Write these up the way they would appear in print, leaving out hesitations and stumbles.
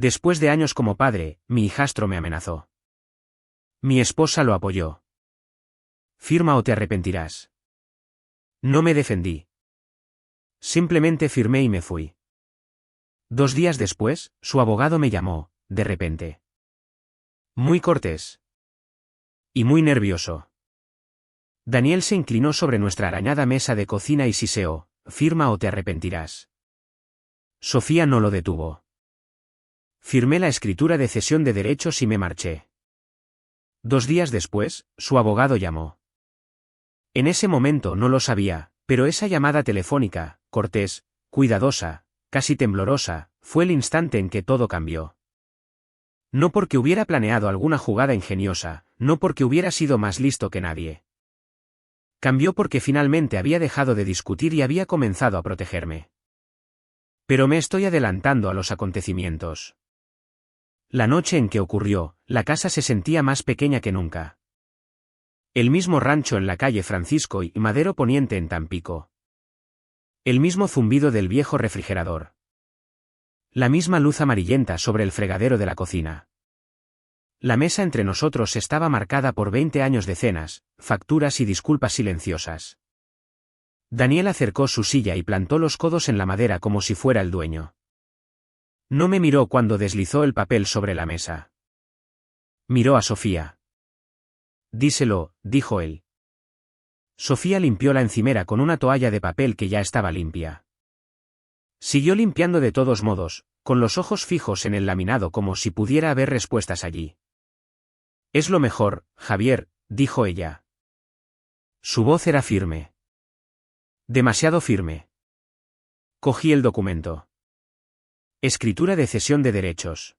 Después de años como padre, mi hijastro me amenazó. Mi esposa lo apoyó. Firma o te arrepentirás. No me defendí. Simplemente firmé y me fui. 2 días después, su abogado me llamó, de repente. Muy cortés. Y muy nervioso. Daniel se inclinó sobre nuestra arañada mesa de cocina y siseó, firma o te arrepentirás. Sofía no lo detuvo. Firmé la escritura de cesión de derechos y me marché. 2 días después, su abogado llamó. En ese momento no lo sabía, pero esa llamada telefónica, cortés, cuidadosa, casi temblorosa, fue el instante en que todo cambió. No porque hubiera planeado alguna jugada ingeniosa, no porque hubiera sido más listo que nadie. Cambió porque finalmente había dejado de discutir y había comenzado a protegerme. Pero me estoy adelantando a los acontecimientos. La noche en que ocurrió, la casa se sentía más pequeña que nunca. El mismo rancho en la calle Francisco y Madero Poniente en Tampico. El mismo zumbido del viejo refrigerador. La misma luz amarillenta sobre el fregadero de la cocina. La mesa entre nosotros estaba marcada por 20 años de cenas, facturas y disculpas silenciosas. Daniel acercó su silla y plantó los codos en la madera como si fuera el dueño. No me miró cuando deslizó el papel sobre la mesa. Miró a Sofía. Díselo, dijo él. Sofía limpió la encimera con una toalla de papel que ya estaba limpia. Siguió limpiando de todos modos, con los ojos fijos en el laminado como si pudiera haber respuestas allí. Es lo mejor, Javier, dijo ella. Su voz era firme. Demasiado firme. Cogí el documento. Escritura de cesión de derechos.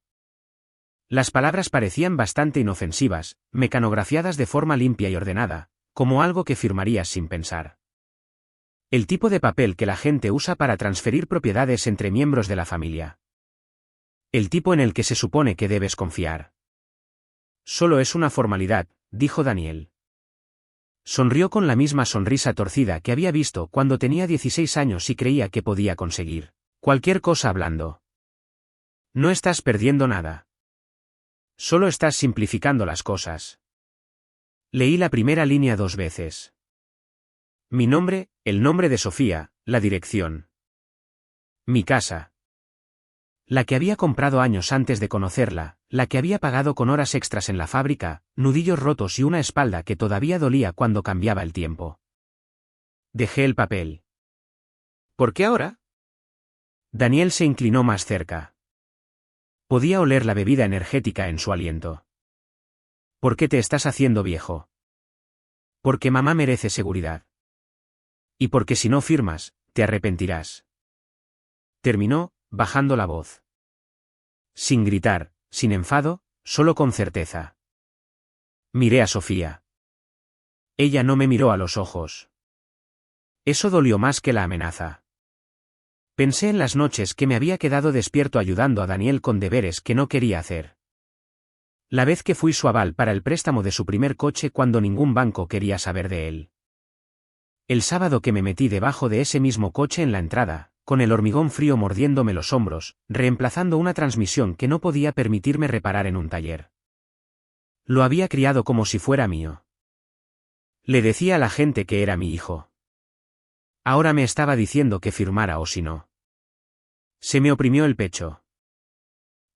Las palabras parecían bastante inofensivas, mecanografiadas de forma limpia y ordenada, como algo que firmarías sin pensar. El tipo de papel que la gente usa para transferir propiedades entre miembros de la familia. El tipo en el que se supone que debes confiar. Solo es una formalidad, dijo Daniel. Sonrió con la misma sonrisa torcida que había visto cuando tenía 16 años y creía que podía conseguir cualquier cosa hablando. No estás perdiendo nada. Solo estás simplificando las cosas. Leí la primera línea 2 veces. Mi nombre, el nombre de Sofía, la dirección. Mi casa. La que había comprado años antes de conocerla, la que había pagado con horas extras en la fábrica, nudillos rotos y una espalda que todavía dolía cuando cambiaba el tiempo. Dejé el papel. ¿Por qué ahora? Daniel se inclinó más cerca. Podía oler la bebida energética en su aliento. ¿Por qué te estás haciendo viejo? Porque mamá merece seguridad. Y porque si no firmas, te arrepentirás. Terminó, bajando la voz. Sin gritar, sin enfado, solo con certeza. Miré a Sofía. Ella no me miró a los ojos. Eso dolió más que la amenaza. Pensé en las noches que me había quedado despierto ayudando a Daniel con deberes que no quería hacer. La vez que fui su aval para el préstamo de su primer coche cuando ningún banco quería saber de él. El sábado que me metí debajo de ese mismo coche en la entrada, con el hormigón frío mordiéndome los hombros, reemplazando una transmisión que no podía permitirme reparar en un taller. Lo había criado como si fuera mío. Le decía a la gente que era mi hijo. Ahora me estaba diciendo que firmara o si no. Se me oprimió el pecho.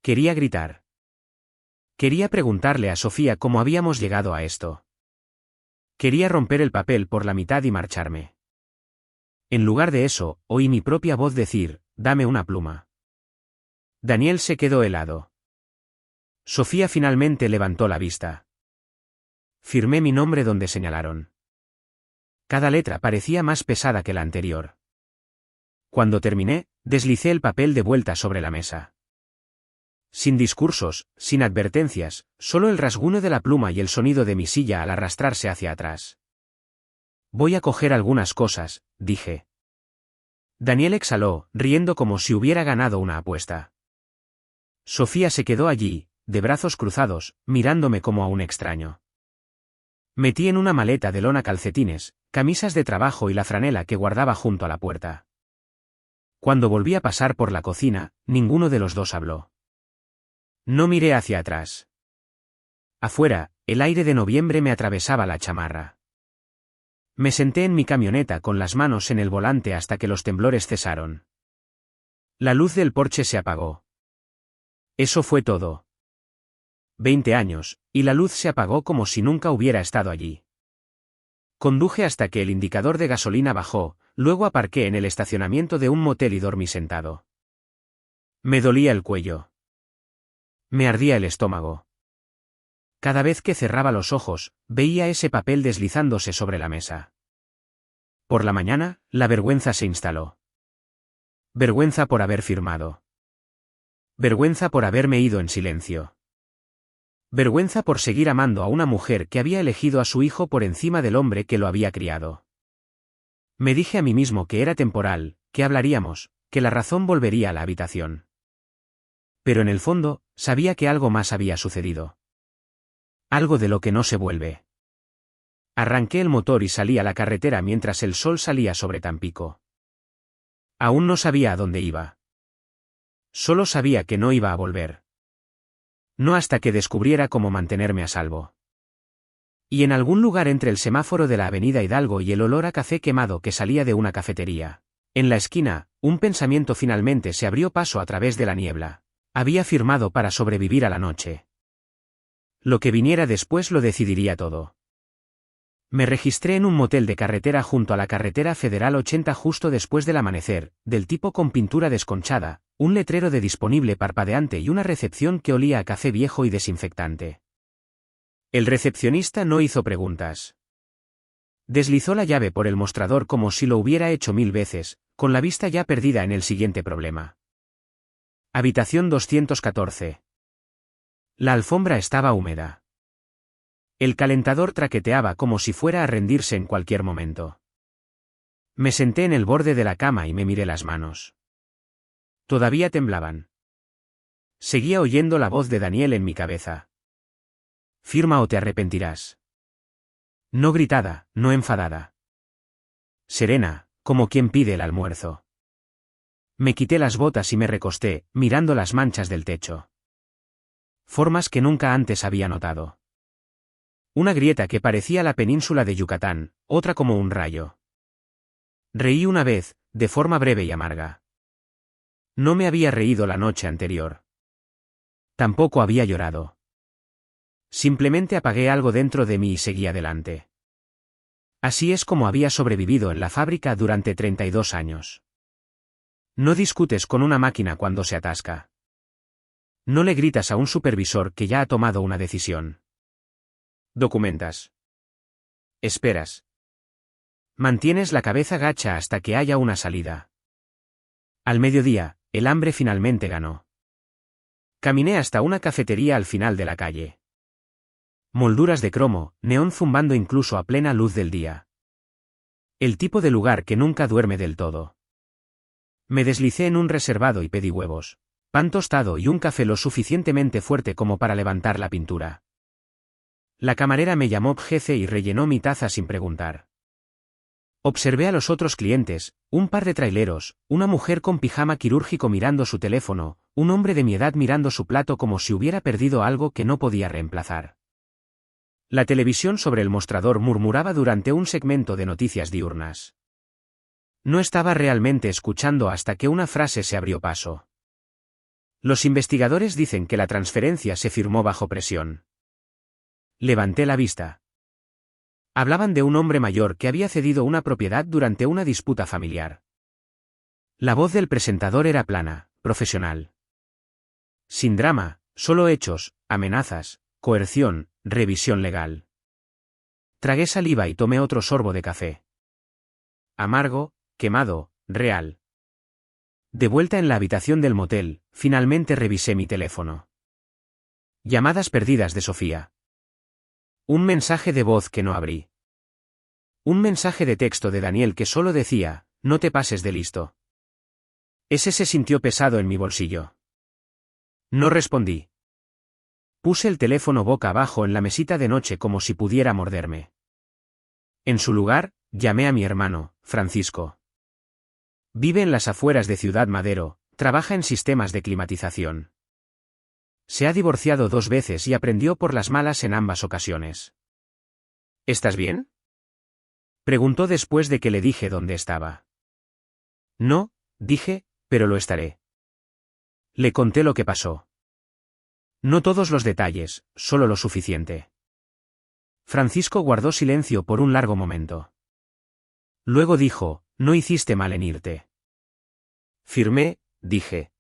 Quería gritar. Quería preguntarle a Sofía cómo habíamos llegado a esto. Quería romper el papel por la mitad y marcharme. En lugar de eso, oí mi propia voz decir, dame una pluma. Daniel se quedó helado. Sofía finalmente levantó la vista. Firmé mi nombre donde señalaron. Cada letra parecía más pesada que la anterior. Cuando terminé, deslicé el papel de vuelta sobre la mesa. Sin discursos, sin advertencias, solo el rasguño de la pluma y el sonido de mi silla al arrastrarse hacia atrás. Voy a coger algunas cosas, dije. Daniel exhaló, riendo como si hubiera ganado una apuesta. Sofía se quedó allí, de brazos cruzados, mirándome como a un extraño. Metí en una maleta de lona calcetines, camisas de trabajo y la franela que guardaba junto a la puerta. Cuando volví a pasar por la cocina, ninguno de los dos habló. No miré hacia atrás. Afuera, el aire de noviembre me atravesaba la chamarra. Me senté en mi camioneta con las manos en el volante hasta que los temblores cesaron. La luz del porche se apagó. Eso fue todo. 20 años, y la luz se apagó como si nunca hubiera estado allí. Conduje hasta que el indicador de gasolina bajó, luego aparqué en el estacionamiento de un motel y dormí sentado. Me dolía el cuello. Me ardía el estómago. Cada vez que cerraba los ojos, veía ese papel deslizándose sobre la mesa. Por la mañana, la vergüenza se instaló. Vergüenza por haber firmado. Vergüenza por haberme ido en silencio. Vergüenza por seguir amando a una mujer que había elegido a su hijo por encima del hombre que lo había criado. Me dije a mí mismo que era temporal, que hablaríamos, que la razón volvería a la habitación. Pero en el fondo, sabía que algo más había sucedido. Algo de lo que no se vuelve. Arranqué el motor y salí a la carretera mientras el sol salía sobre Tampico. Aún no sabía a dónde iba. Solo sabía que no iba a volver. No hasta que descubriera cómo mantenerme a salvo. Y en algún lugar entre el semáforo de la avenida Hidalgo y el olor a café quemado que salía de una cafetería, en la esquina, un pensamiento finalmente se abrió paso a través de la niebla. Había firmado para sobrevivir a la noche. Lo que viniera después lo decidiría todo. Me registré en un motel de carretera junto a la carretera Federal 80 justo después del amanecer, del tipo con pintura desconchada, un letrero de disponible parpadeante y una recepción que olía a café viejo y desinfectante. El recepcionista no hizo preguntas. Deslizó la llave por el mostrador como si lo hubiera hecho 1000 veces, con la vista ya perdida en el siguiente problema. Habitación 214. La alfombra estaba húmeda. El calentador traqueteaba como si fuera a rendirse en cualquier momento. Me senté en el borde de la cama y me miré las manos. Todavía temblaban. Seguía oyendo la voz de Daniel en mi cabeza. Firma o te arrepentirás. No gritada, no enfadada. Serena, como quien pide el almuerzo. Me quité las botas y me recosté, mirando las manchas del techo. Formas que nunca antes había notado. Una grieta que parecía la península de Yucatán, otra como un rayo. Reí una vez, de forma breve y amarga. No me había reído la noche anterior. Tampoco había llorado. Simplemente apagué algo dentro de mí y seguí adelante. Así es como había sobrevivido en la fábrica durante 32 años. No discutes con una máquina cuando se atasca. No le gritas a un supervisor que ya ha tomado una decisión. Documentas. Esperas. Mantienes la cabeza gacha hasta que haya una salida. Al mediodía, el hambre finalmente ganó. Caminé hasta una cafetería al final de la calle. Molduras de cromo, neón zumbando incluso a plena luz del día. El tipo de lugar que nunca duerme del todo. Me deslicé en un reservado y pedí huevos, pan tostado y un café lo suficientemente fuerte como para levantar la pintura. La camarera me llamó jefe y rellenó mi taza sin preguntar. Observé a los otros clientes, un par de traileros, una mujer con pijama quirúrgico mirando su teléfono, un hombre de mi edad mirando su plato como si hubiera perdido algo que no podía reemplazar. La televisión sobre el mostrador murmuraba durante un segmento de noticias diurnas. No estaba realmente escuchando hasta que una frase se abrió paso. Los investigadores dicen que la transferencia se firmó bajo presión. Levanté la vista. Hablaban de un hombre mayor que había cedido una propiedad durante una disputa familiar. La voz del presentador era plana, profesional. Sin drama, solo hechos, amenazas, coerción, revisión legal. Tragué saliva y tomé otro sorbo de café. Amargo, quemado, real. De vuelta en la habitación del motel, finalmente revisé mi teléfono. Llamadas perdidas de Sofía. Un mensaje de voz que no abrí. Un mensaje de texto de Daniel que solo decía, no te pases de listo. Ese se sintió pesado en mi bolsillo. No respondí. Puse el teléfono boca abajo en la mesita de noche como si pudiera morderme. En su lugar, llamé a mi hermano, Francisco. Vive en las afueras de Ciudad Madero, trabaja en sistemas de climatización. Se ha divorciado 2 veces y aprendió por las malas en ambas ocasiones. ¿Estás bien? Preguntó después de que le dije dónde estaba. No, dije, pero lo estaré. Le conté lo que pasó. No todos los detalles, solo lo suficiente. Francisco guardó silencio por un largo momento. Luego dijo, no hiciste mal en irte. Firmé, dije.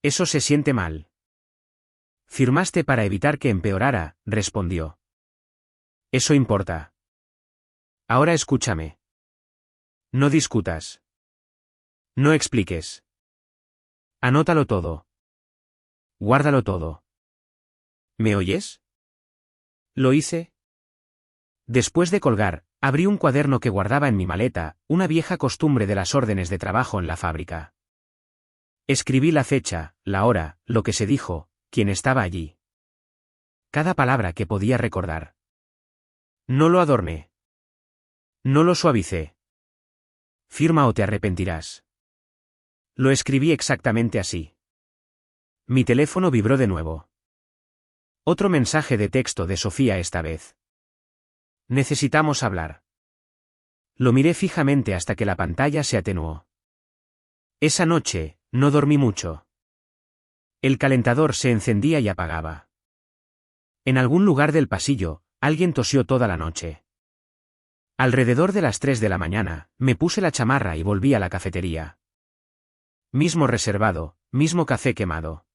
Eso se siente mal. Firmaste para evitar que empeorara, respondió. Eso importa. Ahora escúchame. No discutas. No expliques. Anótalo todo. Guárdalo todo. ¿Me oyes? Lo hice. Después de colgar, abrí un cuaderno que guardaba en mi maleta, una vieja costumbre de las órdenes de trabajo en la fábrica. Escribí la fecha, la hora, lo que se dijo, quién estaba allí. Cada palabra que podía recordar. No lo adorné. No lo suavicé. Firma o te arrepentirás. Lo escribí exactamente así. Mi teléfono vibró de nuevo. Otro mensaje de texto de Sofía esta vez. Necesitamos hablar. Lo miré fijamente hasta que la pantalla se atenuó. Esa noche, no dormí mucho. El calentador se encendía y apagaba. En algún lugar del pasillo, alguien tosió toda la noche. Alrededor de las 3 de la mañana, me puse la chamarra y volví a la cafetería. Mismo reservado, mismo café quemado.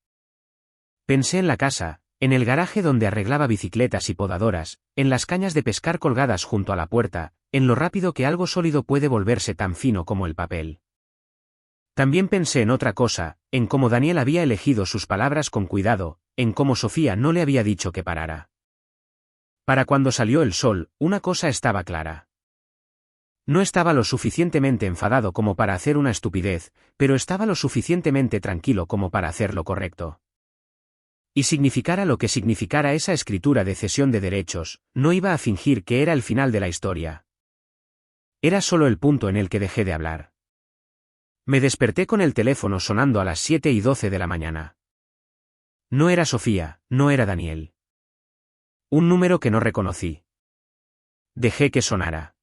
Pensé en la casa, en el garaje donde arreglaba bicicletas y podadoras, en las cañas de pescar colgadas junto a la puerta, en lo rápido que algo sólido puede volverse tan fino como el papel. También pensé en otra cosa, en cómo Daniel había elegido sus palabras con cuidado, en cómo Sofía no le había dicho que parara. Para cuando salió el sol, una cosa estaba clara. No estaba lo suficientemente enfadado como para hacer una estupidez, pero estaba lo suficientemente tranquilo como para hacer lo correcto. Y significara lo que significara esa escritura de cesión de derechos, no iba a fingir que era el final de la historia. Era solo el punto en el que dejé de hablar. Me desperté con el teléfono sonando a las 7:12 de la mañana. No era Sofía, no era Daniel. Un número que no reconocí. Dejé que sonara.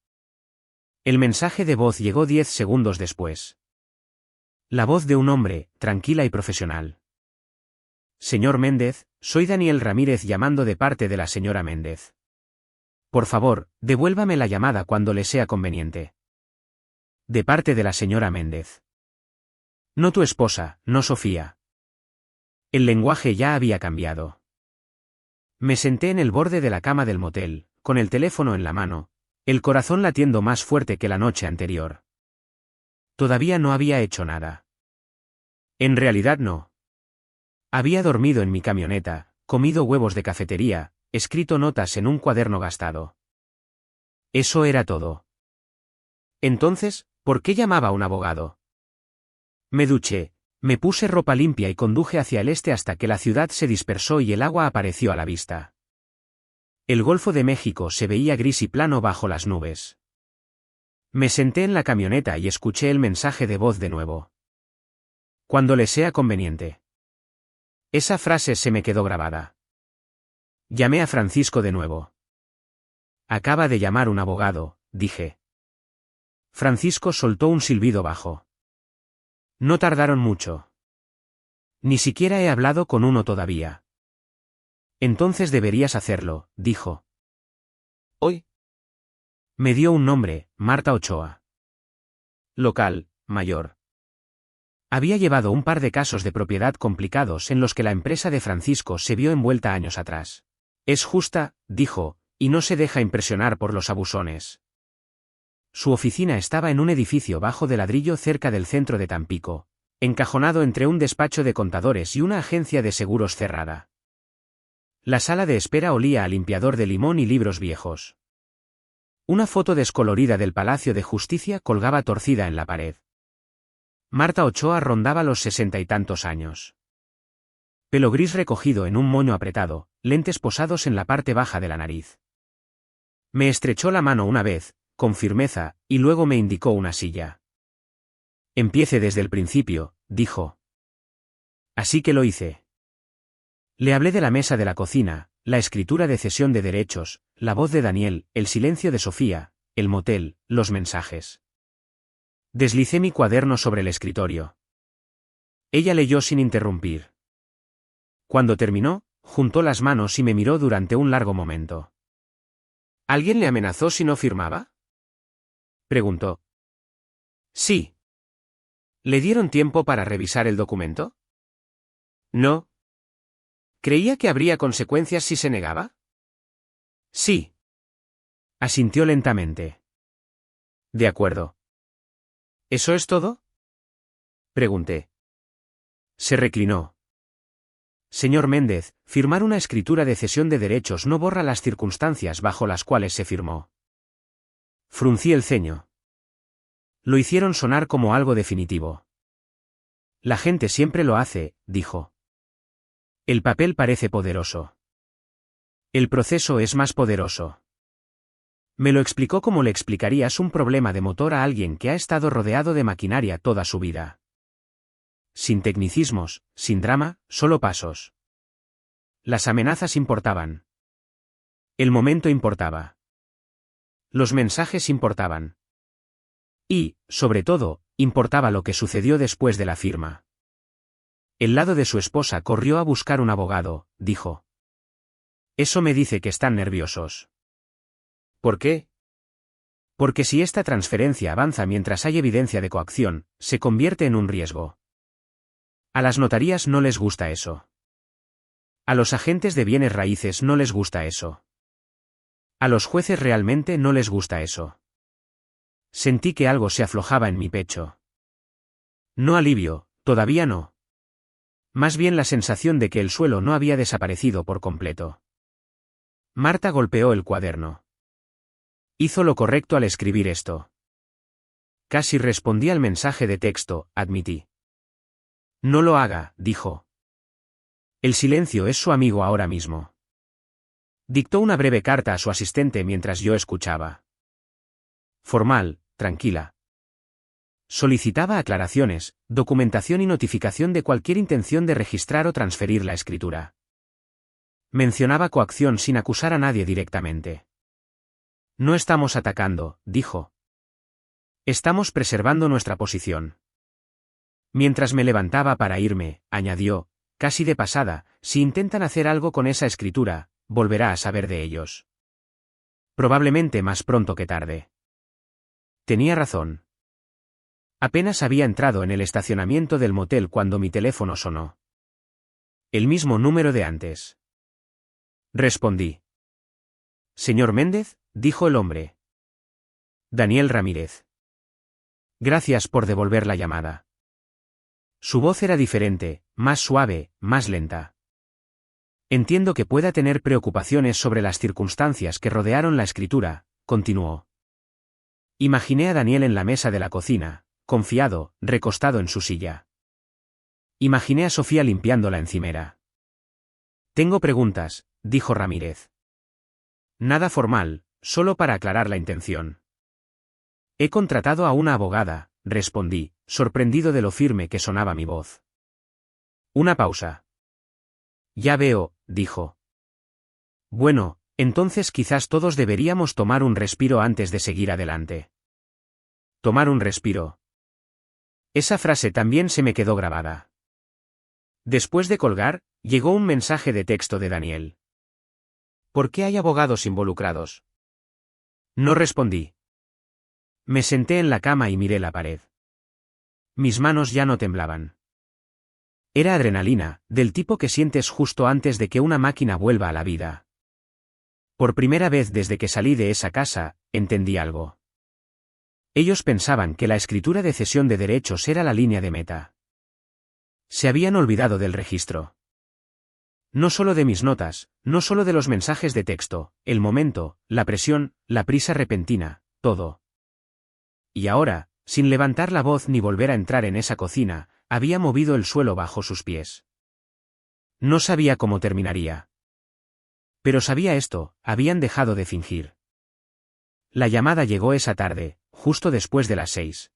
El mensaje de voz llegó 10 segundos después. La voz de un hombre, tranquila y profesional. Señor Méndez, soy Daniel Ramírez llamando de parte de la señora Méndez. Por favor, devuélvame la llamada cuando le sea conveniente. De parte de la señora Méndez. No tu esposa, no Sofía. El lenguaje ya había cambiado. Me senté en el borde de la cama del motel, con el teléfono en la mano, el corazón latiendo más fuerte que la noche anterior. Todavía no había hecho nada. En realidad no. Había dormido en mi camioneta, comido huevos de cafetería, escrito notas en un cuaderno gastado. Eso era todo. Entonces, ¿por qué llamaba a un abogado? Me duché, me puse ropa limpia y conduje hacia el este hasta que la ciudad se dispersó y el agua apareció a la vista. El Golfo de México se veía gris y plano bajo las nubes. Me senté en la camioneta y escuché el mensaje de voz de nuevo. Cuando le sea conveniente. Esa frase se me quedó grabada. Llamé a Francisco de nuevo. Acaba de llamar un abogado, dije. Francisco soltó un silbido bajo. No tardaron mucho. Ni siquiera he hablado con uno todavía. Entonces deberías hacerlo, dijo. ¿Hoy? Me dio un nombre, Marta Ochoa. Local, mayor. Había llevado un par de casos de propiedad complicados en los que la empresa de Francisco se vio envuelta años atrás. Es justa, dijo, y no se deja impresionar por los abusones. Su oficina estaba en un edificio bajo de ladrillo cerca del centro de Tampico, encajonado entre un despacho de contadores y una agencia de seguros cerrada. La sala de espera olía a limpiador de limón y libros viejos. Una foto descolorida del Palacio de Justicia colgaba torcida en la pared. Marta Ochoa rondaba los 60 y tantos años. Pelo gris recogido en un moño apretado, lentes posados en la parte baja de la nariz. Me estrechó la mano una vez, con firmeza, y luego me indicó una silla. Empiece desde el principio, dijo. Así que lo hice. Le hablé de la mesa de la cocina, la escritura de cesión de derechos, la voz de Daniel, el silencio de Sofía, el motel, los mensajes. Deslicé mi cuaderno sobre el escritorio. Ella leyó sin interrumpir. Cuando terminó, juntó las manos y me miró durante un largo momento. ¿Alguien le amenazó si no firmaba? Preguntó. Sí. ¿Le dieron tiempo para revisar el documento? No. ¿Creía que habría consecuencias si se negaba? Sí. Asintió lentamente. De acuerdo. ¿Eso es todo? Pregunté. Se reclinó. Señor Méndez, firmar una escritura de cesión de derechos no borra las circunstancias bajo las cuales se firmó. Fruncí el ceño. Lo hicieron sonar como algo definitivo. La gente siempre lo hace, dijo. El papel parece poderoso. El proceso es más poderoso. Me lo explicó como le explicarías un problema de motor a alguien que ha estado rodeado de maquinaria toda su vida. Sin tecnicismos, sin drama, solo pasos. Las amenazas importaban. El momento importaba. Los mensajes importaban. Y, sobre todo, importaba lo que sucedió después de la firma. El lado de su esposa corrió a buscar un abogado, dijo. Eso me dice que están nerviosos. ¿Por qué? Porque si esta transferencia avanza mientras hay evidencia de coacción, se convierte en un riesgo. A las notarías no les gusta eso. A los agentes de bienes raíces no les gusta eso. A los jueces realmente no les gusta eso. Sentí que algo se aflojaba en mi pecho. No alivio, todavía no. Más bien la sensación de que el suelo no había desaparecido por completo. Marta golpeó el cuaderno. Hizo lo correcto al escribir esto. Casi respondí al mensaje de texto, admití. No lo haga, dijo. El silencio es su amigo ahora mismo. Dictó una breve carta a su asistente mientras yo escuchaba. Formal, tranquila. Solicitaba aclaraciones, documentación y notificación de cualquier intención de registrar o transferir la escritura. Mencionaba coacción sin acusar a nadie directamente. No estamos atacando, dijo. Estamos preservando nuestra posición. Mientras me levantaba para irme, añadió, casi de pasada, si intentan hacer algo con esa escritura, volverá a saber de ellos. Probablemente más pronto que tarde. Tenía razón. Apenas había entrado en el estacionamiento del motel cuando mi teléfono sonó. El mismo número de antes. Respondí. Señor Méndez, dijo el hombre. Daniel Ramírez. Gracias por devolver la llamada. Su voz era diferente, más suave, más lenta. Entiendo que pueda tener preocupaciones sobre las circunstancias que rodearon la escritura, continuó. Imaginé a Daniel en la mesa de la cocina, confiado, recostado en su silla. Imaginé a Sofía limpiando la encimera. Tengo preguntas, dijo Ramírez. Nada formal, solo para aclarar la intención. He contratado a una abogada, respondí, sorprendido de lo firme que sonaba mi voz. Una pausa. Ya veo, dijo. Bueno, entonces quizás todos deberíamos tomar un respiro antes de seguir adelante. Tomar un respiro. Esa frase también se me quedó grabada. Después de colgar, llegó un mensaje de texto de Daniel. ¿Por qué hay abogados involucrados? No respondí. Me senté en la cama y miré la pared. Mis manos ya no temblaban. Era adrenalina, del tipo que sientes justo antes de que una máquina vuelva a la vida. Por primera vez desde que salí de esa casa, entendí algo. Ellos pensaban que la escritura de cesión de derechos era la línea de meta. Se habían olvidado del registro. No solo de mis notas, no solo de los mensajes de texto, el momento, la presión, la prisa repentina, todo. Y ahora, sin levantar la voz ni volver a entrar en esa cocina, había movido el suelo bajo sus pies. No sabía cómo terminaría. Pero sabía esto, habían dejado de fingir. La llamada llegó esa tarde, justo después de las 6.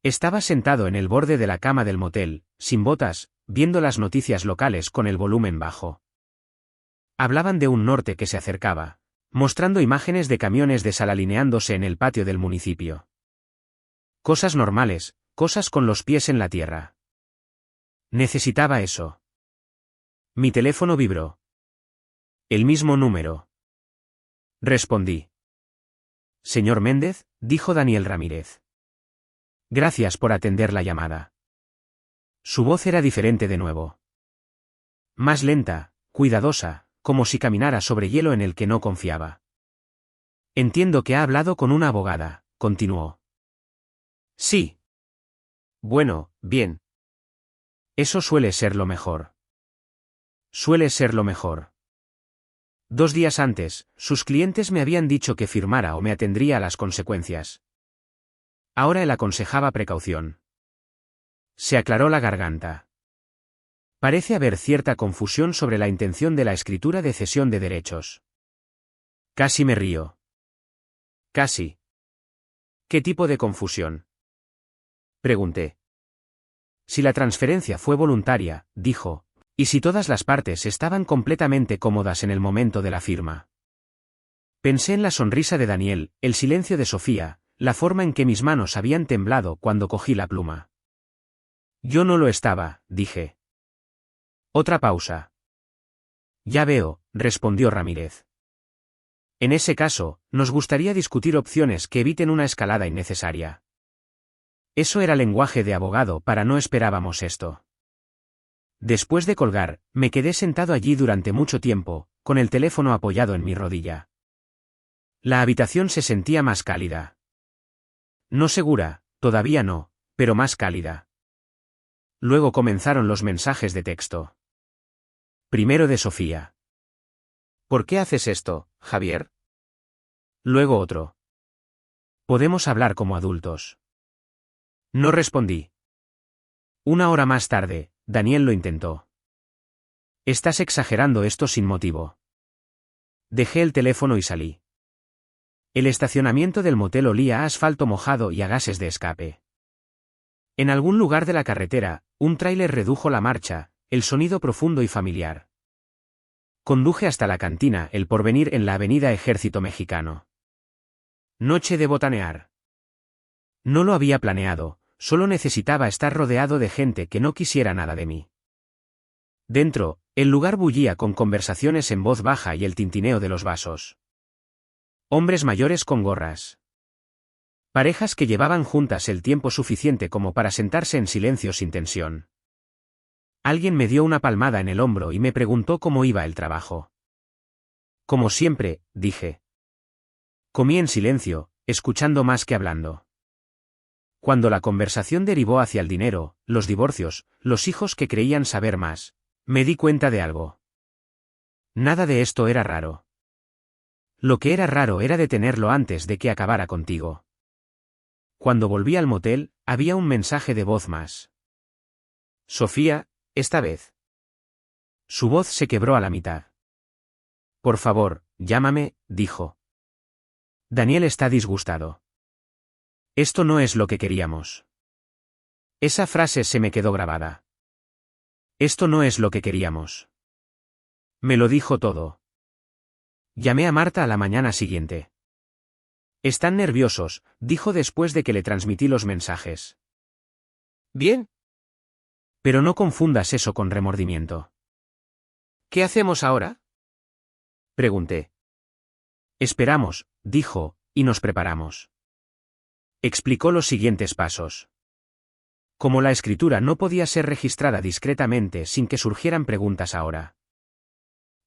Estaba sentado en el borde de la cama del motel, sin botas, viendo las noticias locales con el volumen bajo. Hablaban de un norte que se acercaba, mostrando imágenes de camiones de sal alineándose en el patio del municipio. Cosas normales, cosas con los pies en la tierra. Necesitaba eso. Mi teléfono vibró. El mismo número. Respondí. Señor Méndez, dijo Daniel Ramírez. Gracias por atender la llamada. Su voz era diferente de nuevo. Más lenta, cuidadosa, como si caminara sobre hielo en el que no confiaba. Entiendo que ha hablado con una abogada, continuó. Sí. Bueno, bien. Eso suele ser lo mejor. Suele ser lo mejor. 2 días antes, sus clientes me habían dicho que firmara o me atendría a las consecuencias. Ahora él aconsejaba precaución. Se aclaró la garganta. Parece haber cierta confusión sobre la intención de la escritura de cesión de derechos. Casi me río. Casi. ¿Qué tipo de confusión? Pregunté. Si la transferencia fue voluntaria, dijo, y si todas las partes estaban completamente cómodas en el momento de la firma. Pensé en la sonrisa de Daniel, el silencio de Sofía, la forma en que mis manos habían temblado cuando cogí la pluma. Yo no lo estaba, dije. Otra pausa. Ya veo, respondió Ramírez. En ese caso, nos gustaría discutir opciones que eviten una escalada innecesaria. Eso era lenguaje de abogado para no esperábamos esto. Después de colgar, me quedé sentado allí durante mucho tiempo, con el teléfono apoyado en mi rodilla. La habitación se sentía más cálida. No segura, todavía no, pero más cálida. Luego comenzaron los mensajes de texto. Primero de Sofía. ¿Por qué haces esto, Javier? Luego otro. Podemos hablar como adultos. No respondí. 1 hora más tarde, Daniel lo intentó. Estás exagerando esto sin motivo. Dejé el teléfono y salí. El estacionamiento del motel olía a asfalto mojado y a gases de escape. En algún lugar de la carretera, un tráiler redujo la marcha, el sonido profundo y familiar. Conduje hasta la cantina El Porvenir en la avenida Ejército Mexicano. Noche de botanear. No lo había planeado, solo necesitaba estar rodeado de gente que no quisiera nada de mí. Dentro, el lugar bullía con conversaciones en voz baja y el tintineo de los vasos. Hombres mayores con gorras. Parejas que llevaban juntas el tiempo suficiente como para sentarse en silencio sin tensión. Alguien me dio una palmada en el hombro y me preguntó cómo iba el trabajo. Como siempre, dije. Comí en silencio, escuchando más que hablando. Cuando la conversación derivó hacia el dinero, los divorcios, los hijos que creían saber más, me di cuenta de algo. Nada de esto era raro. Lo que era raro era detenerlo antes de que acabara contigo. Cuando volví al motel, había un mensaje de voz más. Sofía, esta vez. Su voz se quebró a la mitad. Por favor, llámame, dijo. Daniel está disgustado. Esto no es lo que queríamos. Esa frase se me quedó grabada. Esto no es lo que queríamos. Me lo dijo todo. Llamé a Marta a la mañana siguiente. Están nerviosos, dijo después de que le transmití los mensajes. Bien. Pero no confundas eso con remordimiento. ¿Qué hacemos ahora? Pregunté. Esperamos, dijo, y nos preparamos. Explicó los siguientes pasos. Como la escritura no podía ser registrada discretamente sin que surgieran preguntas ahora.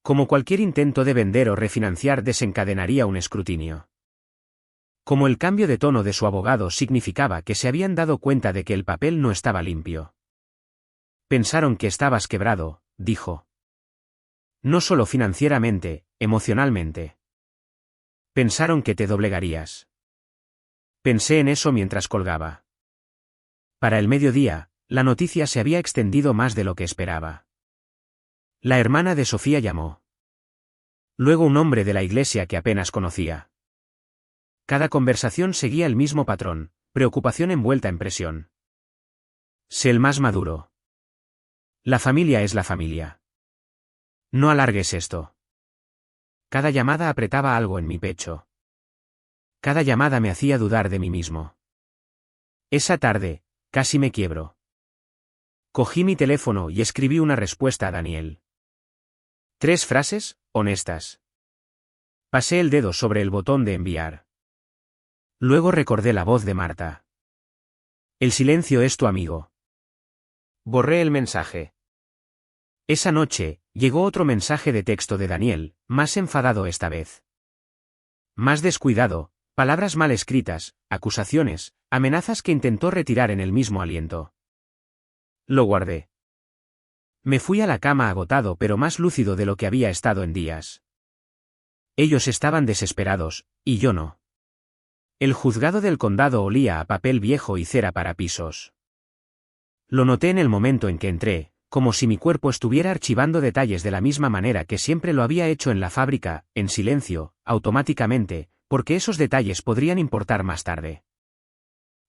Como cualquier intento de vender o refinanciar desencadenaría un escrutinio. Como el cambio de tono de su abogado significaba que se habían dado cuenta de que el papel no estaba limpio. Pensaron que estabas quebrado, dijo. No solo financieramente, emocionalmente. Pensaron que te doblegarías. Pensé en eso mientras colgaba. Para el mediodía, la noticia se había extendido más de lo que esperaba. La hermana de Sofía llamó. Luego un hombre de la iglesia que apenas conocía. Cada conversación seguía el mismo patrón, preocupación envuelta en presión. Sé el más maduro. La familia es la familia. No alargues esto. Cada llamada apretaba algo en mi pecho. Cada llamada me hacía dudar de mí mismo. Esa tarde, casi me quiebro. Cogí mi teléfono y escribí una respuesta a Daniel. 3 frases, honestas. Pasé el dedo sobre el botón de enviar. Luego recordé la voz de Marta. El silencio es tu amigo. Borré el mensaje. Esa noche, llegó otro mensaje de texto de Daniel, más enfadado esta vez. Más descuidado, palabras mal escritas, acusaciones, amenazas que intentó retirar en el mismo aliento. Lo guardé. Me fui a la cama agotado pero más lúcido de lo que había estado en días. Ellos estaban desesperados, y yo no. El juzgado del condado olía a papel viejo y cera para pisos. Lo noté en el momento en que entré, como si mi cuerpo estuviera archivando detalles de la misma manera que siempre lo había hecho en la fábrica, en silencio, automáticamente, porque esos detalles podrían importar más tarde.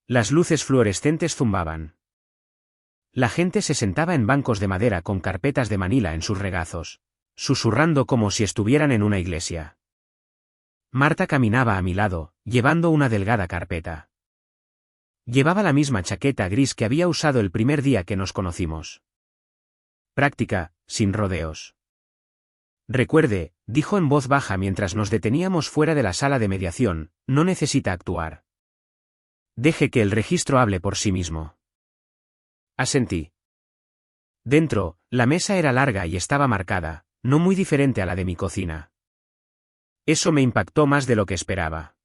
Las luces fluorescentes zumbaban. La gente se sentaba en bancos de madera con carpetas de manila en sus regazos, susurrando como si estuvieran en una iglesia. Marta caminaba a mi lado, llevando una delgada carpeta. Llevaba la misma chaqueta gris que había usado el primer día que nos conocimos. Práctica, sin rodeos. Recuerde, dijo en voz baja mientras nos deteníamos fuera de la sala de mediación, no necesita actuar. Deje que el registro hable por sí mismo. Asentí. Dentro, la mesa era larga y estaba marcada, no muy diferente a la de mi cocina. Eso me impactó más de lo que esperaba.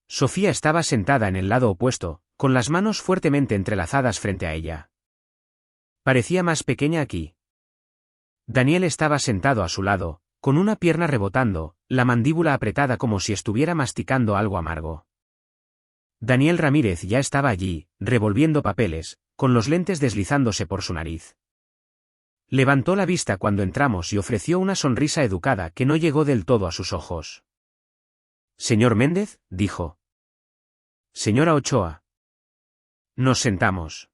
Sofía estaba sentada en el lado opuesto, con las manos fuertemente entrelazadas frente a ella. Parecía más pequeña aquí. Daniel estaba sentado a su lado, con una pierna rebotando, la mandíbula apretada como si estuviera masticando algo amargo. Daniel Ramírez ya estaba allí, revolviendo papeles, con los lentes deslizándose por su nariz. Levantó la vista cuando entramos y ofreció una sonrisa educada que no llegó del todo a sus ojos. «Señor Méndez», dijo. «Señora Ochoa». Nos sentamos.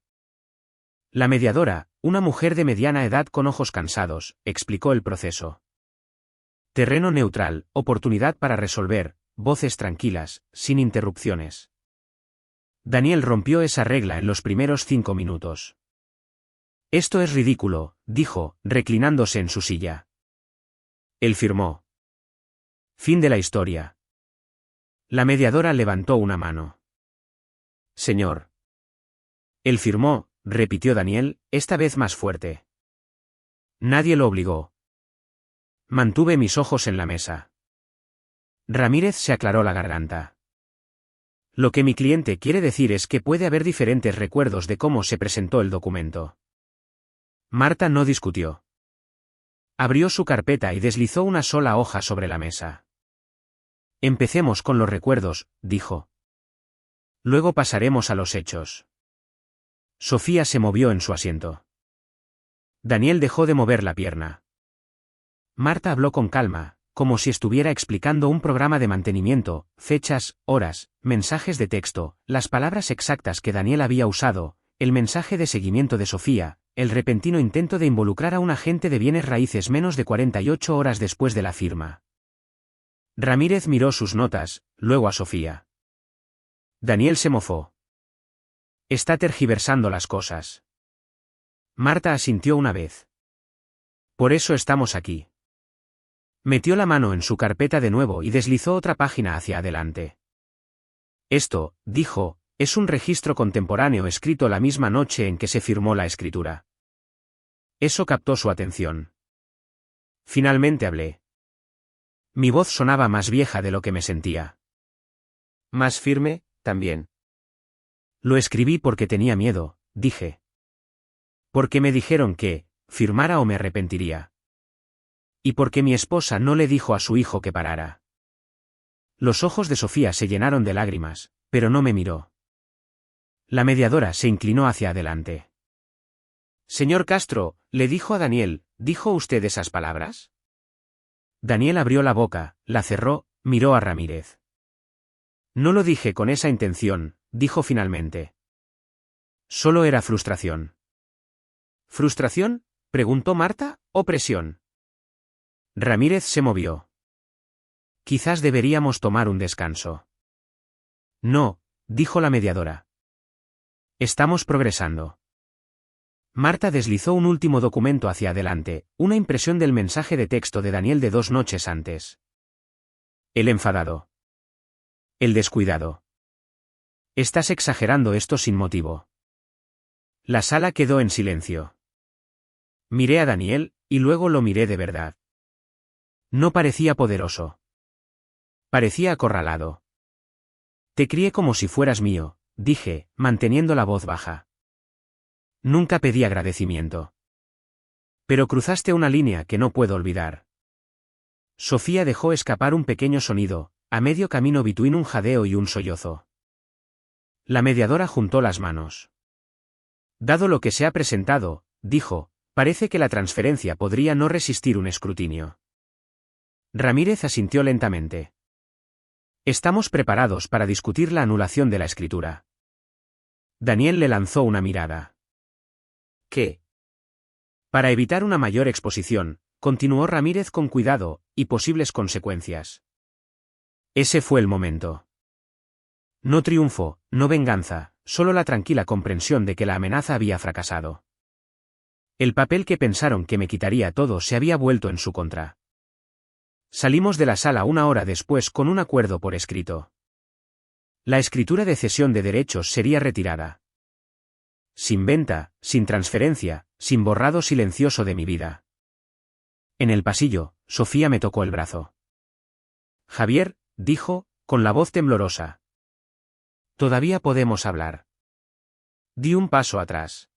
La mediadora, una mujer de mediana edad con ojos cansados, explicó el proceso. Terreno neutral, oportunidad para resolver, voces tranquilas, sin interrupciones. Daniel rompió esa regla en los primeros 5 minutos. Esto es ridículo, dijo, reclinándose en su silla. Él firmó. Fin de la historia. La mediadora levantó una mano. Señor. Él firmó, repitió Daniel, esta vez más fuerte. Nadie lo obligó. Mantuve mis ojos en la mesa. Ramírez se aclaró la garganta. Lo que mi cliente quiere decir es que puede haber diferentes recuerdos de cómo se presentó el documento. Marta no discutió. Abrió su carpeta y deslizó una sola hoja sobre la mesa. Empecemos con los recuerdos, dijo. Luego pasaremos a los hechos. Sofía se movió en su asiento. Daniel dejó de mover la pierna. Marta habló con calma, como si estuviera explicando un programa de mantenimiento, fechas, horas, mensajes de texto, las palabras exactas que Daniel había usado, el mensaje de seguimiento de Sofía, el repentino intento de involucrar a un agente de bienes raíces menos de 48 horas después de la firma. Ramírez miró sus notas, luego a Sofía. Daniel se mofó. Está tergiversando las cosas. Marta asintió una vez. Por eso estamos aquí. Metió la mano en su carpeta de nuevo y deslizó otra página hacia adelante. Esto, dijo, es un registro contemporáneo escrito la misma noche en que se firmó la escritura. Eso captó su atención. Finalmente hablé. Mi voz sonaba más vieja de lo que me sentía. Más firme, también. Lo escribí porque tenía miedo, dije. Porque me dijeron que, firmara o me arrepentiría. Y porque mi esposa no le dijo a su hijo que parara. Los ojos de Sofía se llenaron de lágrimas, pero no me miró. La mediadora se inclinó hacia adelante. Señor Castro, le dijo a Daniel, ¿dijo usted esas palabras? Daniel abrió la boca, la cerró, miró a Ramírez. No lo dije con esa intención, dijo finalmente. Solo era frustración. ¿Frustración?, preguntó Marta, ¿o presión? Ramírez se movió. Quizás deberíamos tomar un descanso. No, dijo la mediadora. Estamos progresando. Marta deslizó un último documento hacia adelante, una impresión del mensaje de texto de Daniel de 2 noches antes. El enfadado. El descuidado. Estás exagerando esto sin motivo. La sala quedó en silencio. Miré a Daniel, y luego lo miré de verdad. No parecía poderoso. Parecía acorralado. Te crié como si fueras mío, dije, manteniendo la voz baja. Nunca pedí agradecimiento. Pero cruzaste una línea que no puedo olvidar. Sofía dejó escapar un pequeño sonido, a medio camino between un jadeo y un sollozo. La mediadora juntó las manos. Dado lo que se ha presentado, dijo, parece que la transferencia podría no resistir un escrutinio. Ramírez asintió lentamente. Estamos preparados para discutir la anulación de la escritura. Daniel le lanzó una mirada. ¿Qué? Para evitar una mayor exposición, continuó Ramírez con cuidado, y posibles consecuencias. Ese fue el momento. No triunfo, no venganza, solo la tranquila comprensión de que la amenaza había fracasado. El papel que pensaron que me quitaría todo se había vuelto en su contra. Salimos de la sala 1 hora después con un acuerdo por escrito. La escritura de cesión de derechos sería retirada. Sin venta, sin transferencia, sin borrado silencioso de mi vida. En el pasillo, Sofía me tocó el brazo. Javier, dijo, con la voz temblorosa. Todavía podemos hablar. Di un paso atrás.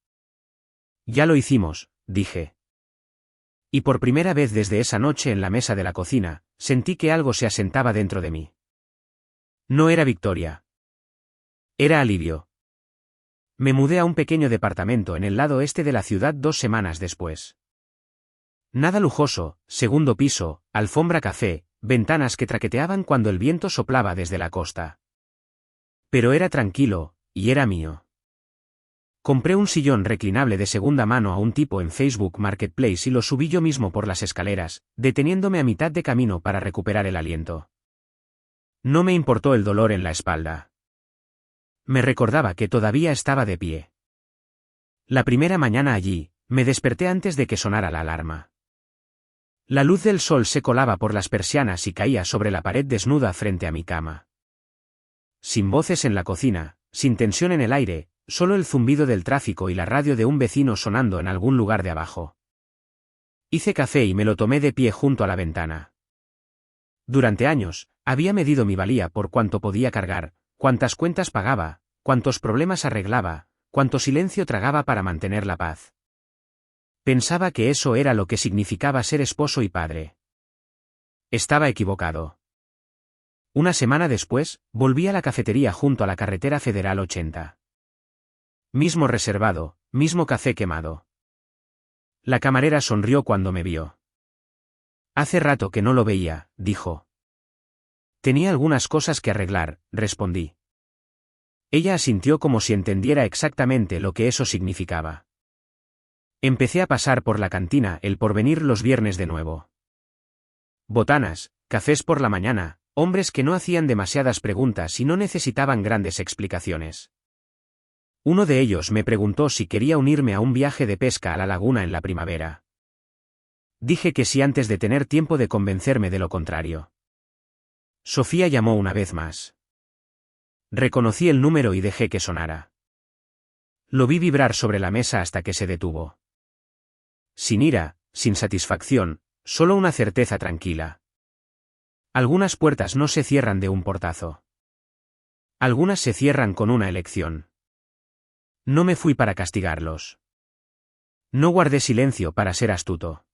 Ya lo hicimos, dije. Y por primera vez desde esa noche en la mesa de la cocina, sentí que algo se asentaba dentro de mí. No era victoria. Era alivio. Me mudé a un pequeño departamento en el lado este de la ciudad 2 semanas después. Nada lujoso, segundo piso, alfombra café, ventanas que traqueteaban cuando el viento soplaba desde la costa. Pero era tranquilo, y era mío. Compré un sillón reclinable de segunda mano a un tipo en Facebook Marketplace y lo subí yo mismo por las escaleras, deteniéndome a mitad de camino para recuperar el aliento. No me importó el dolor en la espalda. Me recordaba que todavía estaba de pie. La primera mañana allí, me desperté antes de que sonara la alarma. La luz del sol se colaba por las persianas y caía sobre la pared desnuda frente a mi cama. Sin voces en la cocina, sin tensión en el aire, solo el zumbido del tráfico y la radio de un vecino sonando en algún lugar de abajo. Hice café y me lo tomé de pie junto a la ventana. Durante años, había medido mi valía por cuánto podía cargar, cuántas cuentas pagaba, cuántos problemas arreglaba, cuánto silencio tragaba para mantener la paz. Pensaba que eso era lo que significaba ser esposo y padre. Estaba equivocado. Una semana después, volví a la cafetería junto a la carretera Federal 80. Mismo reservado, mismo café quemado. La camarera sonrió cuando me vio. Hace rato que no lo veía, dijo. Tenía algunas cosas que arreglar, respondí. Ella asintió como si entendiera exactamente lo que eso significaba. Empecé a pasar por la cantina El Porvenir los viernes de nuevo. Botanas, cafés por la mañana, hombres que no hacían demasiadas preguntas y no necesitaban grandes explicaciones. Uno de ellos me preguntó si quería unirme a un viaje de pesca a la laguna en la primavera. Dije que sí antes de tener tiempo de convencerme de lo contrario. Sofía llamó una vez más. Reconocí el número y dejé que sonara. Lo vi vibrar sobre la mesa hasta que se detuvo. Sin ira, sin satisfacción, solo una certeza tranquila. Algunas puertas no se cierran de un portazo. Algunas se cierran con una elección. No me fui para castigarlos. No guardé silencio para ser astuto.